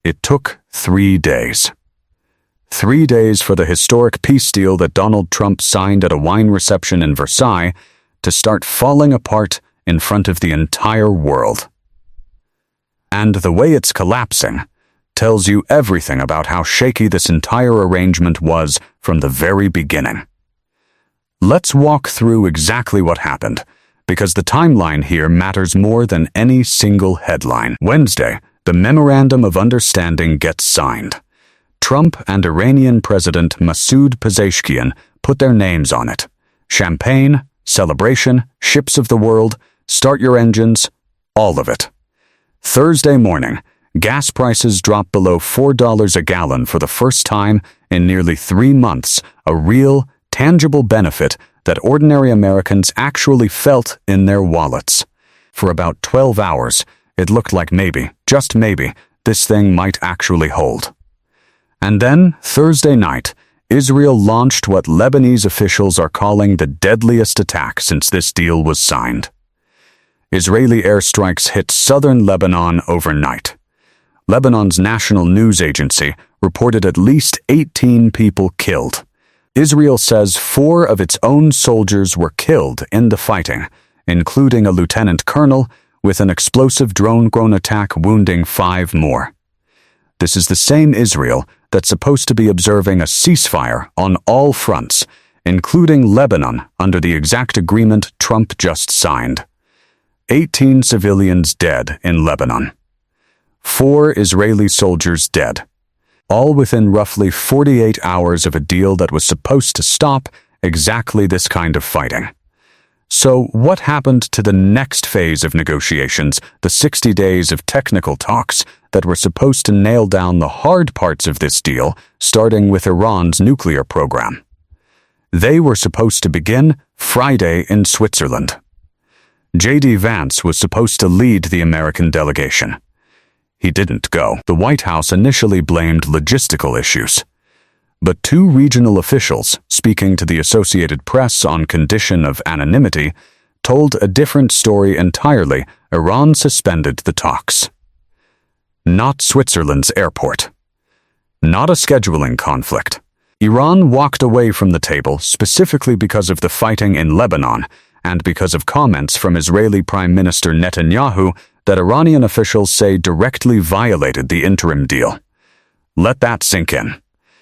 It took 3 days. 3 days for the historic peace deal that Donald Trump signed at a wine reception in Versailles to start falling apart in front of the entire world. And the way it's collapsing tells you everything about how shaky this entire arrangement was from the very beginning. Let's walk through exactly what happened, because the timeline here matters more than any single headline. Wednesday, the Memorandum of Understanding gets signed. Trump and Iranian President Masoud Pezeshkian put their names on it. Champagne, celebration, ships of the world, start your engines, all of it. Thursday morning, gas prices dropped below $4 a gallon for the first time in nearly 3 months, a real, tangible benefit that ordinary Americans actually felt in their wallets. For about 12 hours, it looked like maybe, just maybe, this thing might actually hold. And then, Thursday night, Israel launched what Lebanese officials are calling the deadliest attack since this deal was signed. Israeli airstrikes hit southern Lebanon overnight. Lebanon's national news agency reported at least 18 people killed. Israel says 4 of its own soldiers were killed in the fighting, including a lieutenant colonel, with an explosive drone attack wounding 5 more. This is the same Israel that's supposed to be observing a ceasefire on all fronts, including Lebanon under the exact agreement Trump just signed. 18 civilians dead in Lebanon. 4 Israeli soldiers dead. All within roughly 48 hours of a deal that was supposed to stop exactly this kind of fighting. So what happened to the next phase of negotiations, the 60 days of technical talks that were supposed to nail down the hard parts of this deal, starting with Iran's nuclear program? They were supposed to begin Friday in Switzerland. J.D. Vance was supposed to lead the American delegation. He didn't go. The White House initially blamed logistical issues. But 2 regional officials, speaking to the Associated Press on condition of anonymity, told a different story entirely. Iran suspended the talks. Not Switzerland's airport. Not a scheduling conflict. Iran walked away from the table specifically because of the fighting in Lebanon and because of comments from Israeli Prime Minister Netanyahu that Iranian officials say directly violated the interim deal. Let that sink in.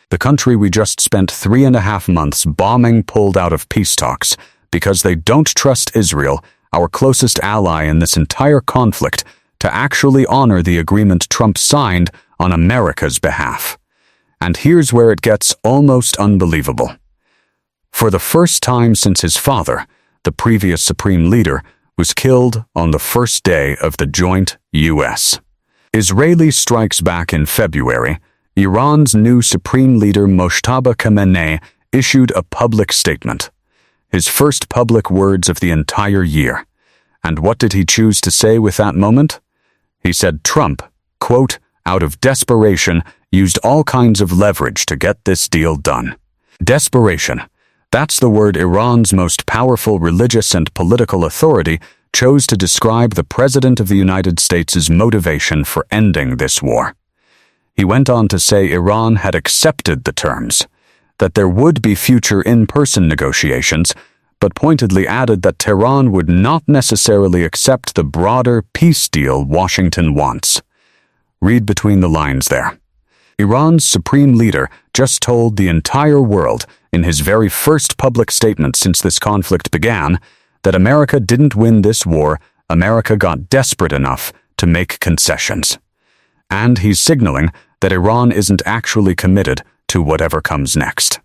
The country we just spent 3.5 months bombing pulled out of peace talks because they don't trust Israel, our closest ally in this entire conflict, to actually honor the agreement Trump signed on America's behalf. And here's where it gets almost unbelievable. For the first time since his father, the previous supreme leader, was killed on the first day of the joint U.S. Israeli strikes back in February. Iran's new supreme leader Mojtaba Khamenei issued a public statement, his first public words of the entire year. And what did he choose to say with that moment? He said Trump, quote, out of desperation, used all kinds of leverage to get this deal done. Desperation. That's the word Iran's most powerful religious and political authority chose to describe the President of the United States' motivation for ending this war. He went on to say Iran had accepted the terms, that there would be future in-person negotiations, but pointedly added that Tehran would not necessarily accept the broader peace deal Washington wants. Read between the lines there. Iran's supreme leader just told the entire world, in his very first public statement since this conflict began, that America didn't win this war, America got desperate enough to make concessions. And he's signaling that Iran isn't actually committed to whatever comes next.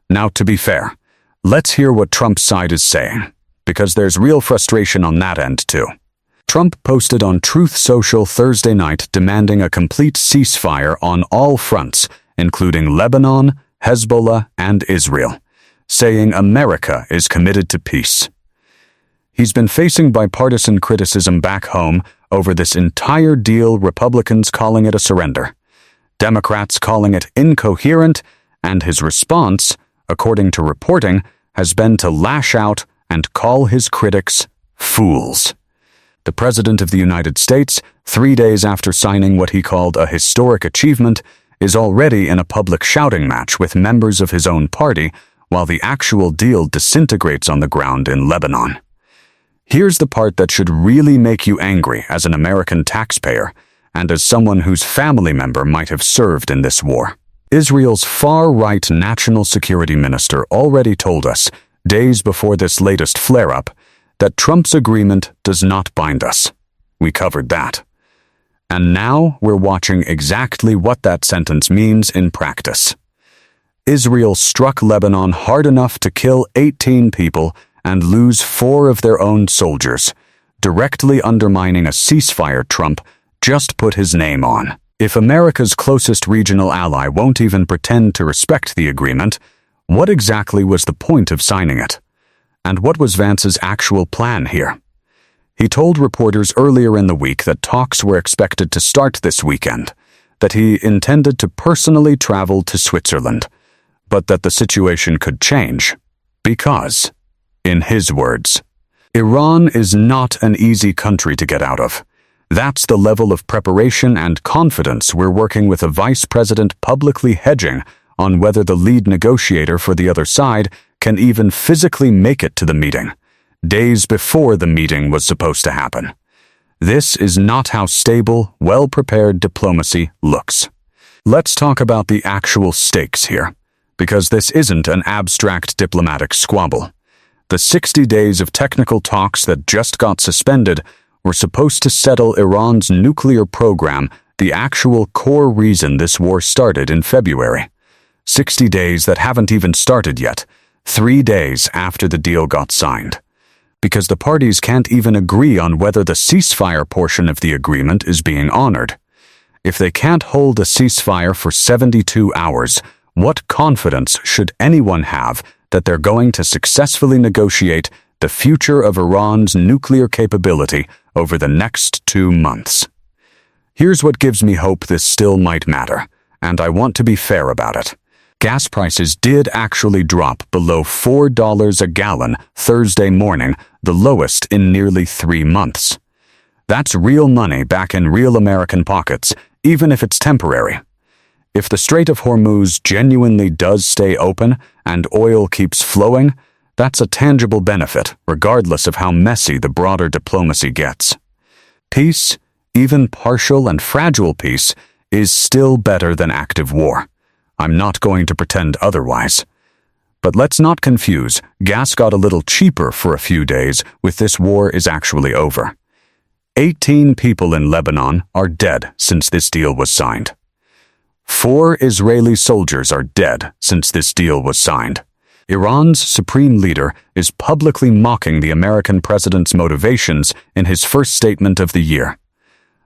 Now, to be fair, let's hear what Trump's side is saying, because there's real frustration on that end too. Trump posted on Truth Social Thursday night demanding a complete ceasefire on all fronts, including Lebanon, Hezbollah, and Israel, saying America is committed to peace. He's been facing bipartisan criticism back home over this entire deal, Republicans calling it a surrender, Democrats calling it incoherent, and his response, according to reporting, has been to lash out and call his critics fools. The President of the United States, 3 days after signing what he called a historic achievement, is already in a public shouting match with members of his own party while the actual deal disintegrates on the ground in Lebanon. Here's the part that should really make you angry as an American taxpayer and as someone whose family member might have served in this war. Israel's far-right national security minister already told us, days before this latest flare-up, that Trump's agreement does not bind us. We covered that. And now we're watching exactly what that sentence means in practice. Israel struck Lebanon hard enough to kill 18 people and lose 4 of their own soldiers, directly undermining a ceasefire Trump just put his name on. If America's closest regional ally won't even pretend to respect the agreement, what exactly was the point of signing it? And what was Vance's actual plan here? He told reporters earlier in the week that talks were expected to start this weekend, that he intended to personally travel to Switzerland, but that the situation could change because, in his words, Iran is not an easy country to get out of. That's the level of preparation and confidence we're working with a vice president publicly hedging on whether the lead negotiator for the other side can even physically make it to the meeting, days before the meeting was supposed to happen. This is not how stable, well-prepared diplomacy looks. Let's talk about the actual stakes here, because this isn't an abstract diplomatic squabble. The 60 days of technical talks that just got suspended were supposed to settle Iran's nuclear program, the actual core reason this war started in February. 60 days that haven't even started yet, 3 days after the deal got signed. Because the parties can't even agree on whether the ceasefire portion of the agreement is being honored. If they can't hold a ceasefire for 72 hours, what confidence should anyone have that they're going to successfully negotiate the future of Iran's nuclear capability over the next 2 months? Here's what gives me hope this still might matter, and I want to be fair about it. Gas prices did actually drop below $4 a gallon Thursday morning, the lowest in nearly 3 months. That's real money back in real American pockets, even if it's temporary. If the Strait of Hormuz genuinely does stay open and oil keeps flowing, that's a tangible benefit, regardless of how messy the broader diplomacy gets. Peace, even partial and fragile peace, is still better than active war. I'm not going to pretend otherwise. But let's not confuse, gas got a little cheaper for a few days with this war is actually over. 18 people in Lebanon are dead since this deal was signed. 4 Israeli soldiers are dead since this deal was signed. Iran's supreme leader is publicly mocking the American president's motivations in his first statement of the year.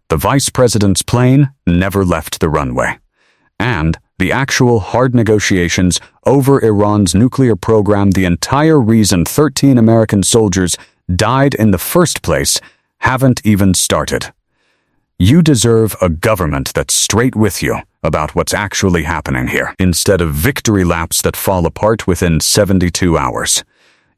The vice president's plane never left the runway. And the actual hard negotiations over Iran's nuclear program, the entire reason 13 American soldiers died in the first place, haven't even started. You deserve a government that's straight with you about what's actually happening here, instead of victory laps that fall apart within 72 hours.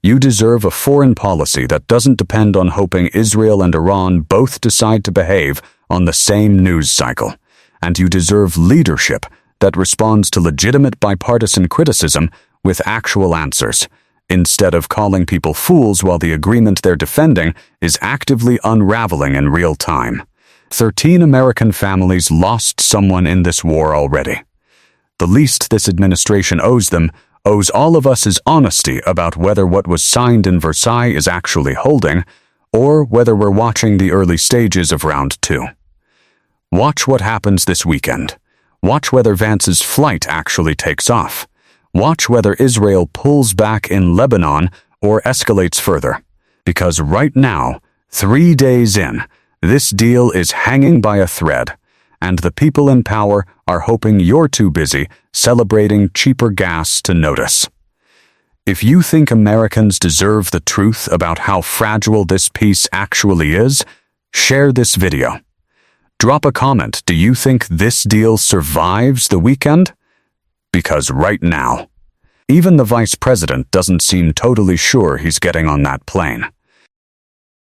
You deserve a foreign policy that doesn't depend on hoping Israel and Iran both decide to behave on the same news cycle. And you deserve leadership that responds to legitimate bipartisan criticism with actual answers, instead of calling people fools while the agreement they're defending is actively unraveling in real time. 13 American families lost someone in this war already. The least this administration owes them owes all of us is honesty about whether what was signed in Versailles is actually holding, or whether we're watching the early stages of round 2. Watch what happens this weekend. Watch whether Vance's flight actually takes off. Watch whether Israel pulls back in Lebanon or escalates further. Because right now, 3 days in, this deal is hanging by a thread, and the people in power are hoping you're too busy celebrating cheaper gas to notice. If you think Americans deserve the truth about how fragile this peace actually is, share this video. Drop a comment. Do you think this deal survives the weekend? Because right now, even the vice president doesn't seem totally sure he's getting on that plane.